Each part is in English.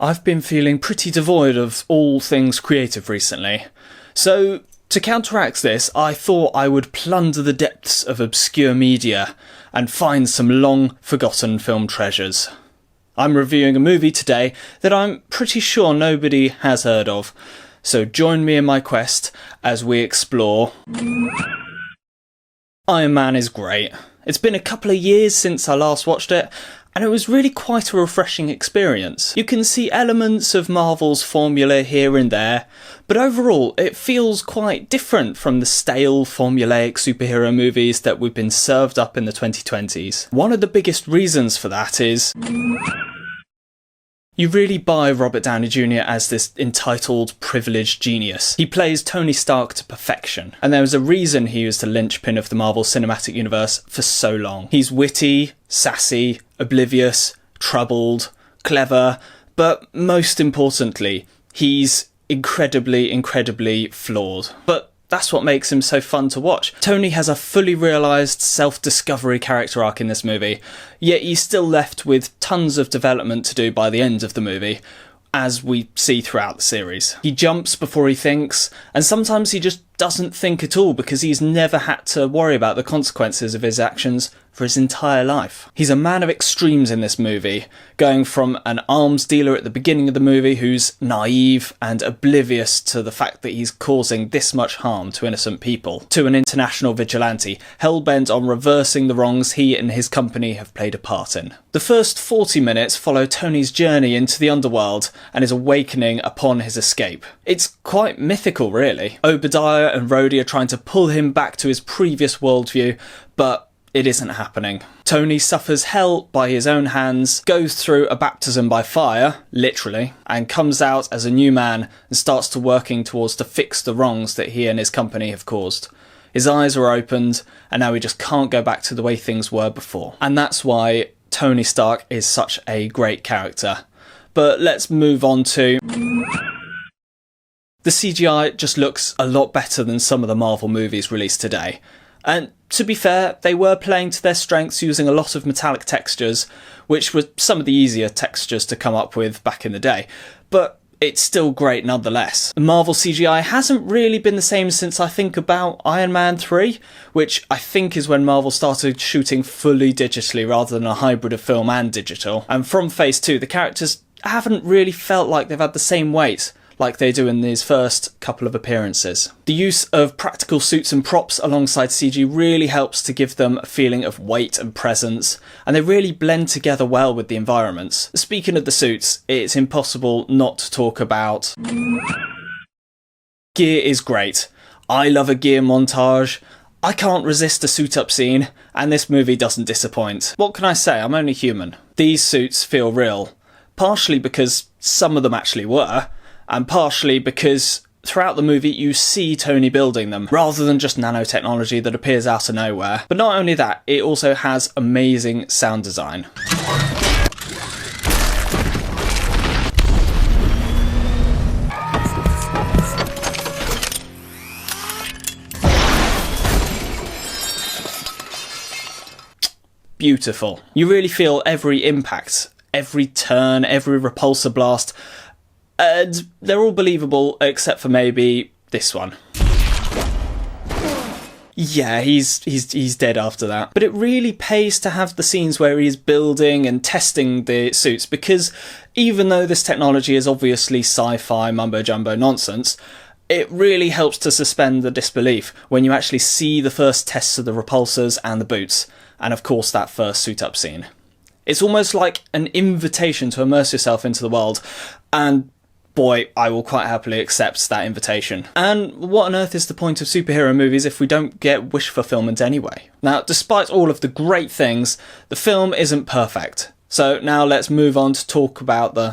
I've been feeling pretty devoid of all things creative recently, so to counteract this, I thought I would plunder the depths of obscure media and find some long-forgotten film treasures. I'm reviewing a movie today that I'm pretty sure nobody has heard of, so join me in my quest as we explore. Iron Man is great. It's been a couple of years since I last watched it, and it was really quite a refreshing experience. You can see elements of Marvel's formula here and there, but overall it feels quite different from the stale formulaic superhero movies that we've been served up in the 2020s. One of the biggest reasons for that is you really buy Robert Downey Jr. as this entitled, privileged genius. He plays Tony Stark to perfection, and there was a reason he was the linchpin of the Marvel Cinematic Universe for so long. He's witty, sassy, oblivious, troubled, clever, but most importantly, he's incredibly flawed. But that's what makes him so fun to watch. Tony has a fully realised self-discovery character arc in this movie, yet he's still left with tons of development to do by the end of the movie, as we see throughout the series. He jumps before he thinks, and sometimes he just doesn't think at all because he's never had to worry about the consequences of his actions for his entire life. He's a man of extremes in this movie, going from an arms dealer at the beginning of the movie who's naive and oblivious to the fact that he's causing this much harm to innocent people, to an international vigilante, hell-bent on reversing the wrongs he and his company have played a part in. The first 40 minutes follow Tony's journey into the underworld and his awakening upon his escape. It's quite mythical, really. Obadiah and Rhodey are trying to pull him back to his previous worldview, but it isn't happening. Tony suffers hell by his own hands, goes through a baptism by fire, literally, and comes out as a new man and starts to working towards to fix the wrongs that he and his company have caused. His eyes are opened, and now he just can't go back to the way things were before. And that's why Tony Stark is such a great character. But let's move on to the CGI just looks a lot better than some of the Marvel movies released today. And to be fair, they were playing to their strengths using a lot of metallic textures, which were some of the easier textures to come up with back in the day. But it's still great nonetheless. The Marvel CGI hasn't really been the same since I think about Iron Man 3, which I think is when Marvel started shooting fully digitally rather than a hybrid of film and digital. And from Phase 2, the characters haven't really felt like they've had the same weight like they do in these first couple of appearances. The use of practical suits and props alongside CG really helps to give them a feeling of weight and presence, and they really blend together well with the environments. Speaking of the suits, it's impossible not to talk about gear is great. I love a gear montage. I can't resist a suit-up scene, and this movie doesn't disappoint. What can I say? I'm only human. These suits feel real, partially because some of them actually were, and partially because throughout the movie you see Tony building them, rather than just nanotechnology that appears out of nowhere. But not only that, it also has amazing sound design. Beautiful. You really feel every impact, every turn, every repulsor blast, and they're all believable except for maybe this one. Yeah, he's dead after that. But it really pays to have the scenes where he's building and testing the suits, because even though this technology is obviously sci-fi mumbo-jumbo nonsense, it really helps to suspend the disbelief when you actually see the first tests of the repulsors and the boots, and of course that first suit-up scene. It's almost like an invitation to immerse yourself into the world, and boy, I will quite happily accept that invitation. And what on earth is the point of superhero movies if we don't get wish fulfillment anyway? Now, despite all of the great things, the film isn't perfect. So now let's move on to talk about the...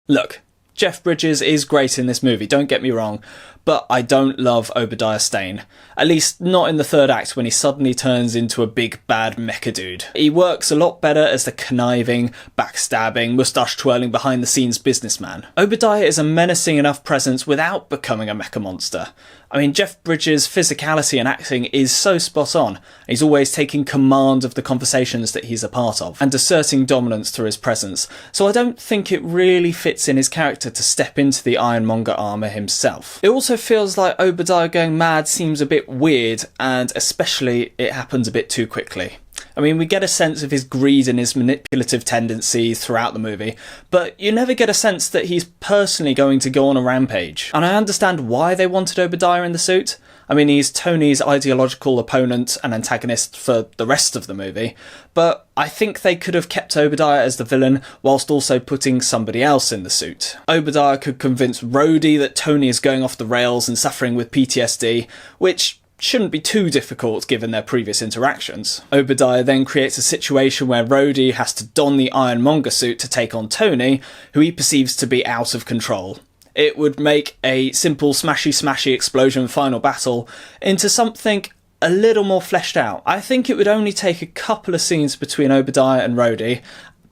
Look, Jeff Bridges is great in this movie, don't get me wrong, but I don't love Obadiah Stane. At least not in the third act when he suddenly turns into a big bad mecha dude. He works a lot better as the conniving, backstabbing, moustache-twirling behind-the-scenes businessman. Obadiah is a menacing enough presence without becoming a mecha monster. I mean, Jeff Bridges' physicality and acting is so spot on. He's always taking command of the conversations that he's a part of, and asserting dominance through his presence, so I don't think it really fits in his character to step into the Ironmonger armour himself. It also feels like Obadiah going mad seems a bit weird, and especially it happens a bit too quickly. I mean, we get a sense of his greed and his manipulative tendencies throughout the movie, but you never get a sense that he's personally going to go on a rampage. And I understand why they wanted Obadiah in the suit. I mean, he's Tony's ideological opponent and antagonist for the rest of the movie, but I think they could have kept Obadiah as the villain whilst also putting somebody else in the suit. Obadiah could convince Rhodey that Tony is going off the rails and suffering with PTSD, which shouldn't be too difficult given their previous interactions. Obadiah then creates a situation where Rhodey has to don the Ironmonger suit to take on Tony, who he perceives to be out of control. It would make a simple smashy explosion final battle into something a little more fleshed out. I think it would only take a couple of scenes between Obadiah and Rhodey,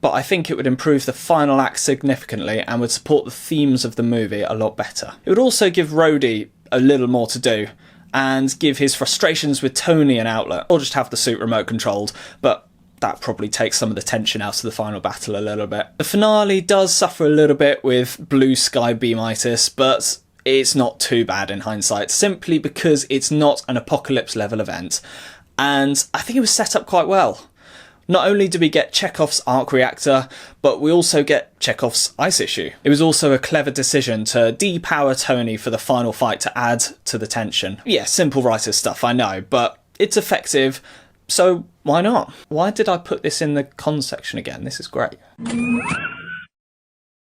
but I think it would improve the final act significantly and would support the themes of the movie a lot better. It would also give Rhodey a little more to do, and give his frustrations with Tony an outlet, or just have the suit remote controlled, but that probably takes some of the tension out of the final battle a little bit. The finale does suffer a little bit with blue sky beamitis, but it's not too bad in hindsight, simply because it's not an apocalypse level event, and I think it was set up quite well. Not only do we get Chekhov's arc reactor, but we also get Chekhov's ice issue. It was also a clever decision to depower Tony for the final fight to add to the tension. Yeah, simple writer's stuff, I know, but it's effective, so why not? Why did I put this in the cons section again? This is great.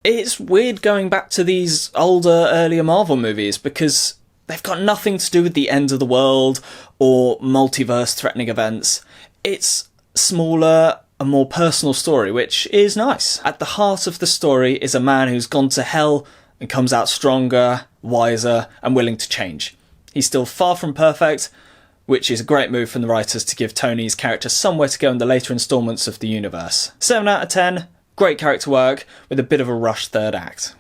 It's weird going back to these older, earlier Marvel movies because they've got nothing to do with the end of the world or multiverse-threatening events. It's smaller, a more personal story, which is nice. At the heart of the story is a man who's gone to hell and comes out stronger, wiser, and willing to change. He's still far from perfect, which is a great move from the writers to give Tony's character somewhere to go in the later instalments of the universe. 7 out of 10, great character work, with a bit of a rushed third act.